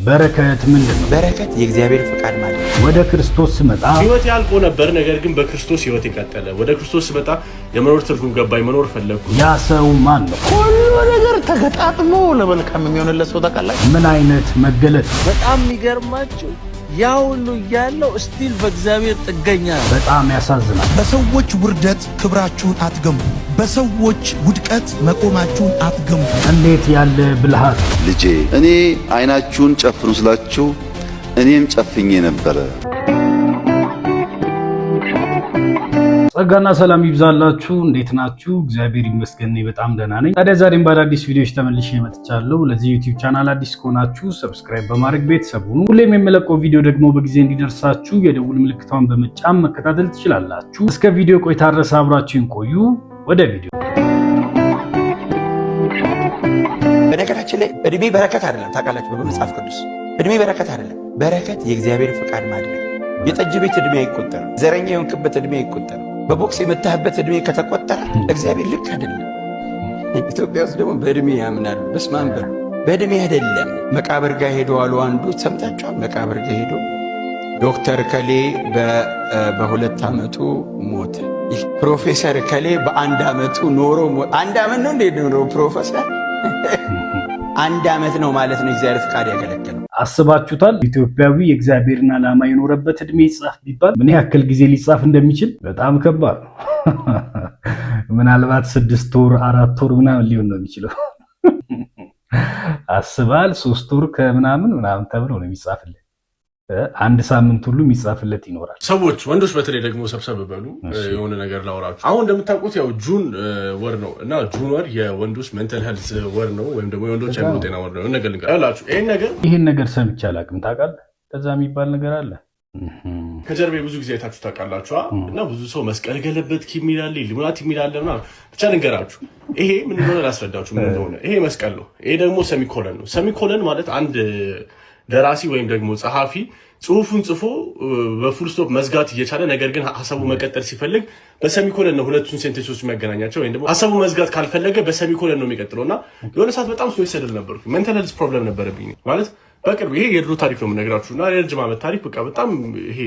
በረከት ምንድነው? በረከት የእግዚአብሔር ፍቃድ ማለት ነው። ወደ ክርስቶስ ስመጣ ህይወት ያልቆ ነበር፣ ነገር ግን በክርስቶስ ህይወት ይቀጥላል። ወደ ክርስቶስ ስመጣ የመኖር ትርጉም ገባኝ፣ መኖር ፈለኩ። ያ ሰው ማን ነው? ሁሉ ነገር ተገጣጥሞ ለመልካም የሚሆንለት ሰው ታውቃላችሁ? ምን አይነት መገለጥ! በጣም የሚገርማችሁ ያ ሁሉ ያለው ስቲል በእግዚአብሔር ጥገኛ። በጣም ያሳዝናል። በሰዎች ውርደት ክብራችሁን አትገንቡ፣ በሰዎች ውድቀት መቆማችሁን አትገንቡ። እንዴት ያለ ብልሃት! ልጄ እኔ አይናችሁን ጨፍኑ ስላችሁ እኔም ጨፍኜ ነበረ። ጸጋና ሰላም ይብዛላችሁ። እንዴት ናችሁ? እግዚአብሔር ይመስገን በጣም ደህና ነኝ። ታዲያ ዛሬም በአዳዲስ ቪዲዮዎች ተመልሼ መጥቻለሁ። ለዚህ ዩቲዩብ ቻናል አዲስ ከሆናችሁ ሰብስክራይብ በማድረግ ቤተሰብ ሁኑ። ሁሌም የምለቀው ቪዲዮ ደግሞ በጊዜ እንዲደርሳችሁ የደውል ምልክቷን በመጫን መከታተል ትችላላችሁ። እስከ ቪዲዮ ቆይታ ድረስ አብራችሁን ቆዩ። ወደ ቪዲዮ። በነገራችን ላይ እድሜ በረከት አይደለም። ታውቃላችሁ? በመጽሐፍ ቅዱስ እድሜ በረከት አይደለም። በረከት የእግዚአብሔር ፍቃድ ማድረግ። የጠጅ ቤት እድሜ አይቆጠርም። ዘረኛ የሆንክበት እድሜ አይቆጠርም። በቦክስ የመታህበት እድሜ ከተቆጠረ እግዚአብሔር ልክ አይደለም። ኢትዮጵያ ውስጥ ደግሞ በእድሜ ያምናሉ። በስማን በእድሜ አይደለም። መቃብር ጋር ሄዶ አሉ አንዱ ሰምታችኋል? መቃብር ጋር ሄዶ ዶክተር ከሌ በ2 ዓመቱ ሞተ፣ ፕሮፌሰር ከሌ በ1 ዓመቱ ኖሮ ሞተ። 1 ዓመት ነው እንዴ ኖሮ ፕሮፌሰር? 1 ዓመት ነው ማለት ነው እግዚአብሔር ፍቃድ ያገለገለው። አስባችሁታል? ኢትዮጵያዊ የእግዚአብሔርን ዓላማ የኖረበት እድሜ ይጻፍ ቢባል ምን ያክል ጊዜ ሊጻፍ እንደሚችል በጣም ከባድ ነው። ምናልባት 6 ወር 4 ወር ምናምን ሊሆን ነው የሚችለው። አስባል 3 ወር ከምናምን ተብሎ ነው የሚጻፍለት። 1 ሳምንት ሁሉ የሚጻፍለት ይኖራል። ሰዎች ወንዶች በተለይ ደግሞ ሰብሰብ በሉ የሆነ ነገር ላውራችሁ። አሁን እንደምታውቁት ያው ጁን ወር ነው እና ጁን ወር የወንዶች ሜንታል ሄልዝ ወር ነው፣ ወይም ደግሞ የወንዶች አእምሮ ጤና ወር ነው። ነገር ልንገራችሁ፣ ይሄን ነገር ሰምቼ አላውቅም። ታውቃለህ? ከዛ የሚባል ነገር አለ። ከጀርቤ ብዙ ጊዜ አይታችሁ ታውቃላችሁ። እና ብዙ ሰው መስቀል ገለበት የሚላል ኢሉሚናቲ የሚላል ምናምን። ብቻ ልንገራችሁ፣ ይሄ ምን እንደሆነ ላስረዳችሁ ምን እንደሆነ። ይሄ መስቀል ነው። ይሄ ደግሞ ሰሚኮለን ነው። ሰሚኮለን ማለት አንድ ደራሲ ወይም ደግሞ ጸሐፊ ጽሁፉን ጽፎ በፉል ስቶፕ መዝጋት እየቻለ ነገር ግን ሐሳቡ መቀጠል ሲፈልግ በሰሚኮለን ነው ሁለቱን ሴንቴንሶች የሚያገናኛቸው። ወይም ደግሞ ሐሳቡ መዝጋት ካልፈለገ በሰሚኮለን ነው የሚቀጥለውና የሆነ ሰዓት በጣም ሱይሳይድ ነበርኩ። ሜንታል ሄልዝ ፕሮብለም ነበረብኝ ማለት በቅርብ። ይሄ የድሮ ታሪክ ነው የምነግራችሁና የረጅም ዓመት ታሪክ። በጣም ይሄ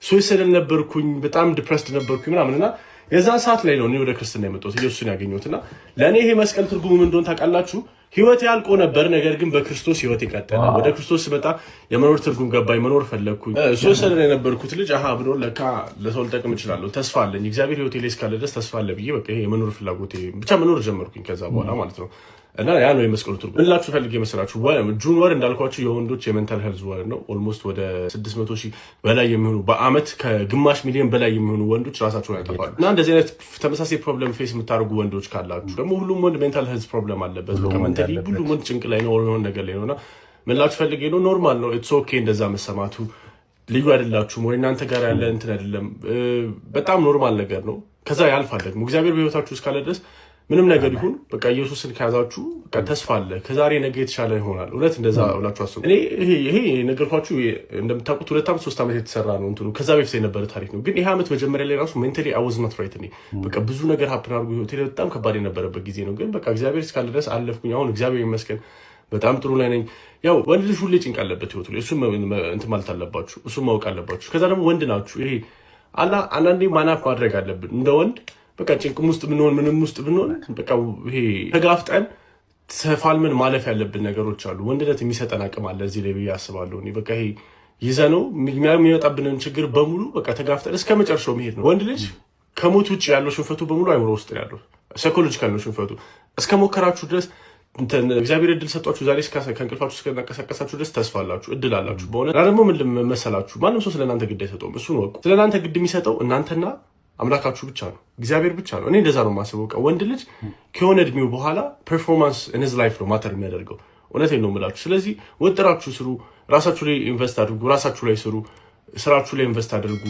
ሱይሳይድ ነበርኩኝ፣ በጣም ዲፕረስድ ነበርኩኝ ምናምንና የዛን ሰዓት ላይ ነው እኔ ወደ ክርስትና የመጣሁት ኢየሱስን ያገኘሁትና ለእኔ ይሄ መስቀል ትርጉሙ ምን እንደሆነ ታውቃላችሁ? ህይወት ያልቆ ነበር፣ ነገር ግን በክርስቶስ ህይወት ይቀጥላል። ወደ ክርስቶስ ስመጣ የመኖር ትርጉም ገባኝ፣ መኖር ፈለኩኝ። ሱይሳይድ የነበርኩት ልጅ ብሎ ለካ ለሰው ልጠቅም እችላለሁ፣ ተስፋ አለኝ፣ እግዚአብሔር ህይወቴ ላይ እስካለ ድረስ ተስፋ አለ ብዬ በቃ ይሄ የመኖር ፍላጎቴ ብቻ መኖር ጀመርኩኝ ከዛ በኋላ ማለት ነው። እና ያ ነው የመስቀሉ ትርጉም። ምን ላችሁ ፈልጌ መሰላችሁ? ጁን ወር እንዳልኳችሁ የወንዶች የሜንታል ሄልዝ ወር ነው። ኦልሞስት ወደ 600,000 በላይ የሚሆኑ በአመት ከግማሽ ሚሊዮን በላይ የሚሆኑ ወንዶች ራሳቸውን ያጠፋሉ። እና እንደዚህ አይነት ተመሳሳይ ፕሮብለም ፌስ የምታደርጉ ወንዶች ካላችሁ ደግሞ ሁሉም ወንድ ሜንታል ሄልዝ ፕሮብለም አለበት። በቃ ሜንታሊ ሁሉም ወንድ ጭንቅ ላይ ነው የሆነ ነገር ላይ ነውና ምን ላችሁ ፈልጌ ነው፣ ኖርማል ነው። ኢትስ ኦኬ እንደዛ መሰማቱ። ልዩ አይደላችሁም ወይ እናንተ ጋር ያለ እንትን አይደለም። በጣም ኖርማል ነገር ነው። ከዛ ያልፋል ደግሞ እግዚአብሔር በህይወታችሁ እስካለ ድረስ ምንም ነገር ይሁን በቃ ኢየሱስን ከያዛችሁ በቃ ተስፋ አለ። ከዛሬ ነገ የተሻለ ይሆናል። እውነት እንደዛ ብላችሁ አስቡ። እኔ ይሄ ነገርኳችሁ እንደምታውቁት 2 ዓመት 3 ዓመት የተሰራ ነው እንትኑ ከዛ በፊት የነበረ ታሪክ ነው። ግን ይሄ ዓመት መጀመሪያ ላይ ራሱ ሜንታሊ አይ ዋዝ ኖት ራይት። እኔ በቃ ብዙ ነገር ሀፕን አድርጎ ህይወቴ በጣም ከባድ የነበረበት ጊዜ ነው። ግን በቃ እግዚአብሔር እስካለ ድረስ አለፍኩኝ። አሁን እግዚአብሔር ይመስገን በጣም ጥሩ ላይ ነኝ። ያው ወንድ ልጅ ሁሌ ጭንቅ አለበት ህይወቱ ላይ፣ እሱም እንትን ማለት አለባችሁ፣ እሱም ማወቅ አለባችሁ። ከዛ ደግሞ ወንድ ናችሁ። ይሄ አንዳንዴ ማናፍ ማድረግ አለብን እንደ ወንድ። በቃ ጭንቅም ውስጥ ብንሆን ምንም ውስጥ ብንሆን በቃ ይሄ ተጋፍጠን ተፋልመን ማለፍ ያለብን ነገሮች አሉ። ወንድነት የሚሰጠን አቅም አለ እዚህ ላይ ብዬ አስባለሁ። እኔ በቃ ይሄ ይዘነው የሚመጣብንን ችግር በሙሉ በቃ ተጋፍጠን እስከ መጨረሻው መሄድ ነው። ወንድ ልጅ ከሞት ውጭ ያለው ሽንፈቱ በሙሉ አይምሮ ውስጥ ነው ያለው። ሳይኮሎጂካል ነው ሽንፈቱ። እስከ ሞከራችሁ ድረስ እግዚአብሔር እድል ሰጧችሁ። ዛሬ ከእንቅልፋችሁ እስከናቀሳቀሳችሁ ድረስ ተስፋ አላችሁ፣ እድል አላችሁ። በሆነ ደግሞ ምን መሰላችሁ? ማንም ሰው ስለእናንተ ግድ አይሰጠውም። እሱን ወቁ። ስለእናንተ ግድ የሚሰጠው እናንተና አምላካችሁ ብቻ ነው፣ እግዚአብሔር ብቻ ነው። እኔ እንደዛ ነው የማስበው። ወንድ ልጅ ከሆነ እድሜው በኋላ ፐርፎርማንስ ኢን ሂዝ ላይፍ ነው ማተር የሚያደርገው። እውነቴን ነው የምላችሁ። ስለዚህ ወጥራችሁ ስሩ፣ ራሳችሁ ላይ ኢንቨስት አድርጉ፣ ራሳችሁ ላይ ስሩ፣ ስራችሁ ላይ ኢንቨስት አድርጉ።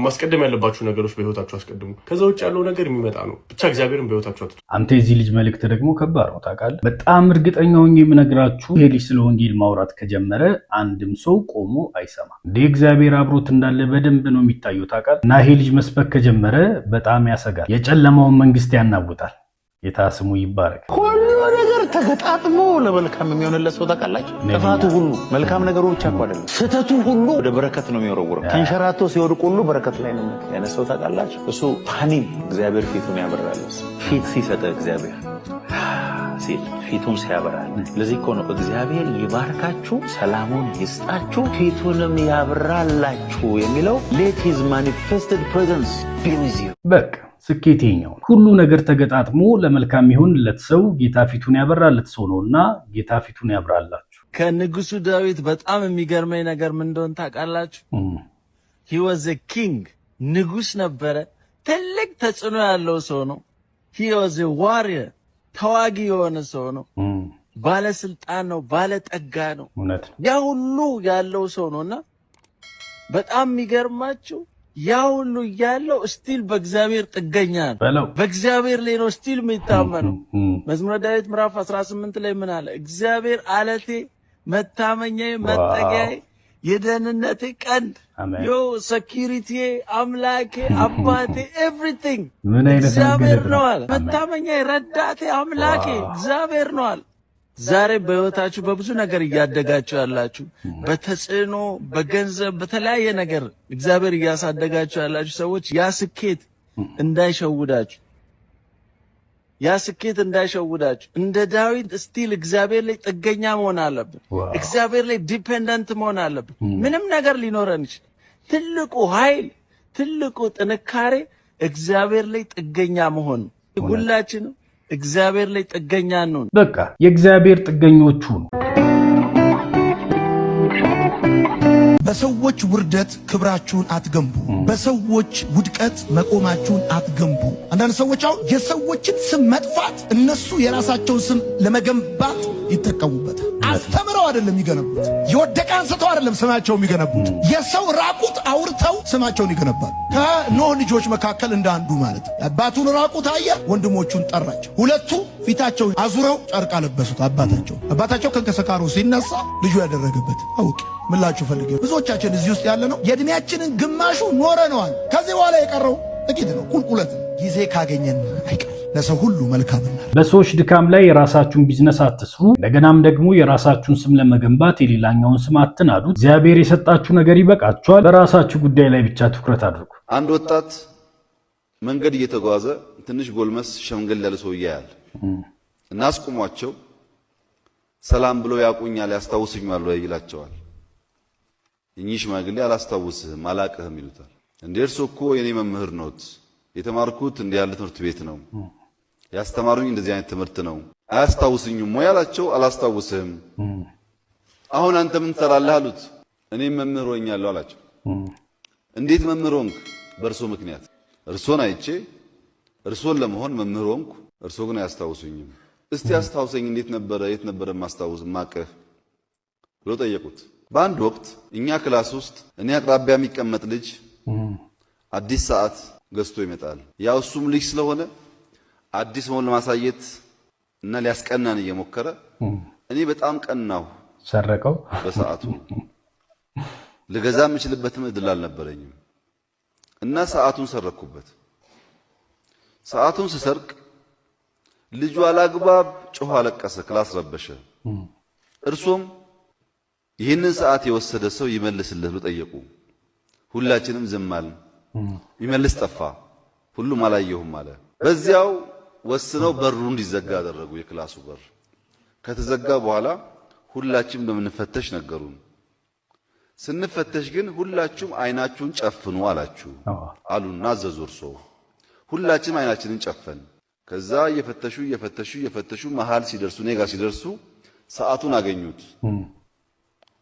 ማስቀደም ያለባችሁ ነገሮች በህይወታችሁ አስቀድሙ። ከዛ ውጭ ያለው ነገር የሚመጣ ነው። ብቻ እግዚአብሔርን በህይወታችሁ አትጡ። አንተ የዚህ ልጅ መልእክት ደግሞ ከባድ ነው ታውቃለህ። በጣም እርግጠኛ ሆኜ የምነግራችሁ ይሄ ልጅ ስለ ወንጌል ማውራት ከጀመረ አንድም ሰው ቆሞ አይሰማም። እንደ እግዚአብሔር አብሮት እንዳለ በደንብ ነው የሚታየው ታውቃለህ። እና ይሄ ልጅ መስበክ ከጀመረ በጣም ያሰጋል። የጨለማውን መንግስት ያናውጣል። ጌታ ስሙ ይባረክ። ሁሉ ነገር ተገጣጥሞ ለመልካም የሚሆንለት ሰው ታውቃላችሁ። ጥፋቱ ሁሉ መልካም ነገሩ ብቻ እኮ አይደለም፣ ስህተቱ ሁሉ ወደ በረከት ነው የሚወረውረው። ተንሸራቶ ሲወድቅ ሁሉ በረከት ላይ ነው ያነሳው ታውቃላችሁ። እሱ ፓኒም እግዚአብሔር ፊቱን ያበራል። ፊት ሲሰጥ እግዚአብሔር ሲል ፊቱን ሲያበራል። ለዚህ እኮ ነው እግዚአብሔር ይባርካችሁ፣ ሰላሙን ይስጣችሁ፣ ፊቱንም ያብራላችሁ የሚለው let his manifested presence be with you። በቃ ስኬቴኛው ሁሉ ነገር ተገጣጥሞ ለመልካም ይሆንለት ሰው ጌታ ፊቱን ያበራለት ሰው ነውና ጌታ ፊቱን ያብራላችሁ። ከንጉሱ ዳዊት በጣም የሚገርመኝ ነገር ምን እንደሆነ ታውቃላችሁ? he was a king ንጉስ ነበረ። ትልቅ ተጽዕኖ ያለው ሰው ነው። he was a warrior ተዋጊ የሆነ ሰው ነው። ባለስልጣን ነው፣ ባለጠጋ ነው። ያ ሁሉ ያለው ሰው ነውና በጣም የሚገርማችሁ ያ ሁሉ ያለው ስቲል በእግዚአብሔር ጥገኛ ነው። በእግዚአብሔር ላይ ነው ስቲል የሚታመነው። መዝሙረ ዳዊት ምዕራፍ 18 ላይ ምን አለ? እግዚአብሔር አለቴ፣ መታመኛዬ፣ መጠጊያዬ፣ የደህንነቴ ቀንድ፣ ሴኩሪቲ፣ አምላኬ፣ አባቴ፣ ኤቭሪቲንግ እግዚአብሔር ነው አለ። መታመኛዬ፣ ረዳቴ፣ አምላኬ እግዚአብሔር ነው አለ። ዛሬ በህይወታችሁ በብዙ ነገር እያደጋችሁ ያላችሁ፣ በተጽዕኖ በገንዘብ በተለያየ ነገር እግዚአብሔር እያሳደጋችሁ ያላችሁ ሰዎች ያ ስኬት እንዳይሸውዳችሁ፣ እንደ ዳዊት ስቲል እግዚአብሔር ላይ ጥገኛ መሆን አለብን። እግዚአብሔር ላይ ዲፔንደንት መሆን አለብን። ምንም ነገር ሊኖረን ይችላል። ትልቁ ኃይል፣ ትልቁ ጥንካሬ እግዚአብሔር ላይ ጥገኛ መሆን። ሁላችንም እግዚአብሔር ላይ ጥገኛ ነው። በቃ የእግዚአብሔር ጥገኞቹ ነው። በሰዎች ውርደት ክብራችሁን አትገንቡ፣ በሰዎች ውድቀት መቆማችሁን አትገንቡ። አንዳንድ ሰዎች አሁን የሰዎችን ስም መጥፋት እነሱ የራሳቸውን ስም ለመገንባት ይጠቀሙበታል። አስተምረው አይደለም የሚገነቡት፣ የወደቀ አንስተው አይደለም ስማቸው የሚገነቡት፣ የሰው ራቁት አውርተው ስማቸውን ይገነባሉ። ከኖህ ልጆች መካከል እንዳንዱ ማለት አባቱን ራቁት አየ፣ ወንድሞቹን ጠራቸው። ሁለቱ ፊታቸውን አዙረው ጨርቅ አለበሱት። አባታቸው ከከሰካሩ ሲነሳ ልጁ ያደረገበት አውቅ ምላችሁ ፈልጌ ብዙዎቻችን እዚህ ውስጥ ያለ ነው የእድሜያችንን ግማሹ ኖረነዋል። ከዚህ በኋላ የቀረው ጥቂት ነው፣ ቁልቁለት ነው። ጊዜ ካገኘን አይቀር ለሰው ሁሉ መልካምና በሰዎች ድካም ላይ የራሳችሁን ቢዝነስ አትስሩ። እንደገናም ደግሞ የራሳችሁን ስም ለመገንባት የሌላኛውን ስም አትናዱ። እግዚአብሔር የሰጣችሁ ነገር ይበቃችኋል። በራሳችሁ ጉዳይ ላይ ብቻ ትኩረት አድርጉ። አንድ ወጣት መንገድ እየተጓዘ ትንሽ ጎልመስ ሸምገል ያለ ሰው ያያል እና አስቁሟቸው ሰላም ብለው ያቁኛል፣ ያስታውሱኛል ወይ ይላቸዋል። እኚህ ሽማግሌ አላስታውስህም፣ አላቅህም ይሉታል። እንዴ እርሶ እኮ የኔ መምህር ኖት፣ የተማርኩት እንዲህ ያለ ትምህርት ቤት ነው፣ ያስተማሩኝ እንደዚህ አይነት ትምህርት ነው፣ አያስታውስኝም ወይ አላቸው። አላስታውስህም። አሁን አንተ ምን ትሰራለህ አሉት። እኔም መምህር ሆኛለሁ አላቸው። እንዴት መምህር ሆንክ? በእርሶ ምክንያት እርሶን አይቼ እርሶን ለመሆን መምህር ሆንኩ፣ እርሶ ግን አያስታውሱኝም። እስቲ አስታውሰኝ፣ እንዴት ነበረ፣ የት ነበረ ማስታውስ ማቀህ ብሎ ጠየቁት። በአንድ ወቅት እኛ ክላስ ውስጥ እኔ አቅራቢያ የሚቀመጥ ልጅ አዲስ ሰዓት ገዝቶ ይመጣል። ያው እሱም ልጅ ስለሆነ አዲስ መሆን ለማሳየት እና ሊያስቀናን እየሞከረ እኔ በጣም ቀናሁ፣ ሰረቀው። በሰዓቱ ልገዛ የምችልበትም እድል አልነበረኝም እና ሰዓቱን ሰረኩበት። ሰዓቱን ስሰርቅ ልጁ አላግባብ ጮኸ፣ አለቀሰ፣ ክላስ ረበሸ። እርሶም ይህንን ሰዓት የወሰደ ሰው ይመልስልህ ብሎ ጠየቁ። ሁላችንም ዝም አልን። ይመልስ ጠፋ። ሁሉም አላየሁም አለ። በዚያው ወስነው በሩ እንዲዘጋ አደረጉ። የክላሱ በር ከተዘጋ በኋላ ሁላችንም እንደምንፈተሽ ነገሩን። ስንፈተሽ ግን ሁላችሁም አይናችሁን ጨፍኑ አላችሁ አሉና አዘዙ። እርሶ ሁላችንም አይናችንን ጨፈን። ከዛ እየፈተሹ መሃል ሲደርሱ እኔ ጋር ሲደርሱ ሰዓቱን አገኙት፣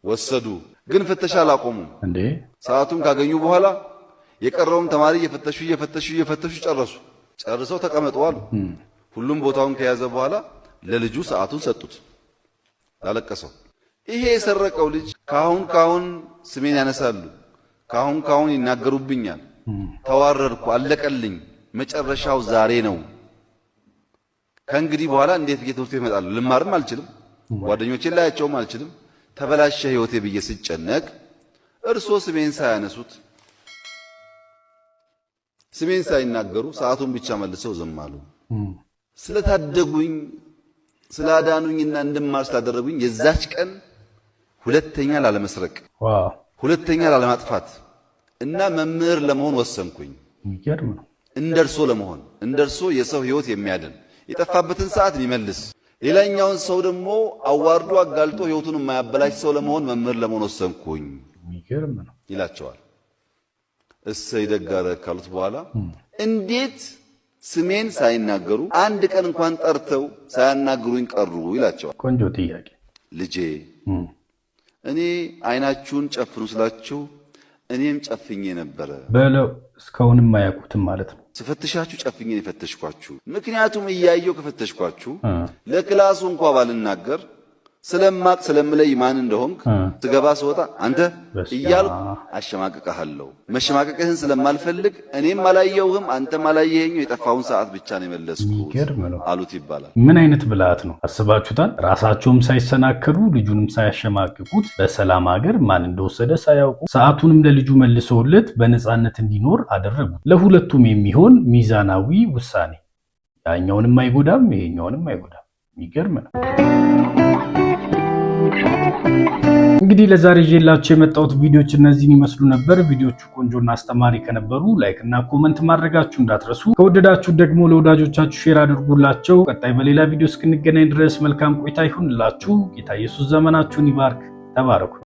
ወሰዱ። ግን ፍተሻ አላቆሙም። እንዴ ሰዓቱን ካገኙ በኋላ የቀረውም ተማሪ እየፈተሹ ጨርሰው ተቀመጡ አሉ። ሁሉም ቦታውን ከያዘ በኋላ ለልጁ ሰዓቱን ሰጡት፣ ላለቀሰው። ይሄ የሰረቀው ልጅ ካሁን ስሜን ያነሳሉ፣ ካሁን ይናገሩብኛል፣ ተዋረድኩ፣ አለቀልኝ፣ መጨረሻው ዛሬ ነው። ከእንግዲህ በኋላ እንዴት ትምህርት ቤት እመጣለሁ? ልማርም አልችልም፣ ጓደኞቼን ላያቸውም አልችልም፣ ተበላሸ ህይወቴ ብዬ ስጨነቅ እርሶ ስሜን ሳያነሱት ስሜን ሳይናገሩ ሰዓቱን ብቻ መልሰው ዝም አሉ። ስለታደጉኝ ስላዳኑኝና እንድማር ስላደረጉኝ የዛች ቀን ሁለተኛ ላለመስረቅ ሁለተኛ ላለማጥፋት እና መምህር ለመሆን ወሰንኩኝ። ይገርም ነው። እንደርሶ ለመሆን እንደርሶ የሰው ሕይወት የሚያድን የጠፋበትን ሰዓት የሚመልስ ሌላኛውን ሰው ደግሞ አዋርዶ አጋልጦ ሕይወቱን የማያበላሽ ሰው ለመሆን መምህር ለመሆን ወሰንኩኝ። ይገርም ነው ይላቸዋል። እሰይ ደግ አደረግህ ካሉት በኋላ እንዴት ስሜን ሳይናገሩ አንድ ቀን እንኳን ጠርተው ሳያናግሩኝ ቀሩ ይላቸዋል። ቆንጆ ጥያቄ። ልጄ እኔ አይናችሁን ጨፍኑ ስላችሁ እኔም ጨፍኜ ነበረ በለው። እስካሁንም አያውቁትም ማለት ነው። ስፈትሻችሁ ጨፍኜ የፈተሽኳችሁ። ምክንያቱም እያየው ከፈተሽኳችሁ ለክላሱ እንኳን ባልናገር ስለማቅ ስለምለይ ማን እንደሆንክ ስገባ ስወጣ አንተ እያልኩ አሸማቀቀሃለሁ። መሸማቀቅህን ስለማልፈልግ እኔም አላየውህም አንተም አላየኸኝ የጠፋውን ሰዓት ብቻ ነው የመለስኩት አሉት ይባላል። ምን አይነት ብልሃት ነው አስባችሁታል? ራሳቸውም ሳይሰናከሉ ልጁንም ሳያሸማቅቁት በሰላም ሀገር ማን እንደወሰደ ሳያውቁ ሰዓቱንም ለልጁ መልሰውለት በነፃነት እንዲኖር አደረጉት። ለሁለቱም የሚሆን ሚዛናዊ ውሳኔ፣ ያኛውንም አይጎዳም ይሄኛውንም አይጎዳም። የሚገርም ነው። እንግዲህ ለዛሬ ይዤላችሁ የመጣሁት ቪዲዮዎች እነዚህን ይመስሉ ነበር። ቪዲዮቹ ቆንጆና አስተማሪ ከነበሩ ላይክ እና ኮመንት ማድረጋችሁ እንዳትረሱ። ከወደዳችሁ ደግሞ ለወዳጆቻችሁ ሼር አድርጉላቸው። ቀጣይ በሌላ ቪዲዮ እስክንገናኝ ድረስ መልካም ቆይታ ይሁንላችሁ። ጌታ ኢየሱስ ዘመናችሁን ይባርክ። ተባረኩ።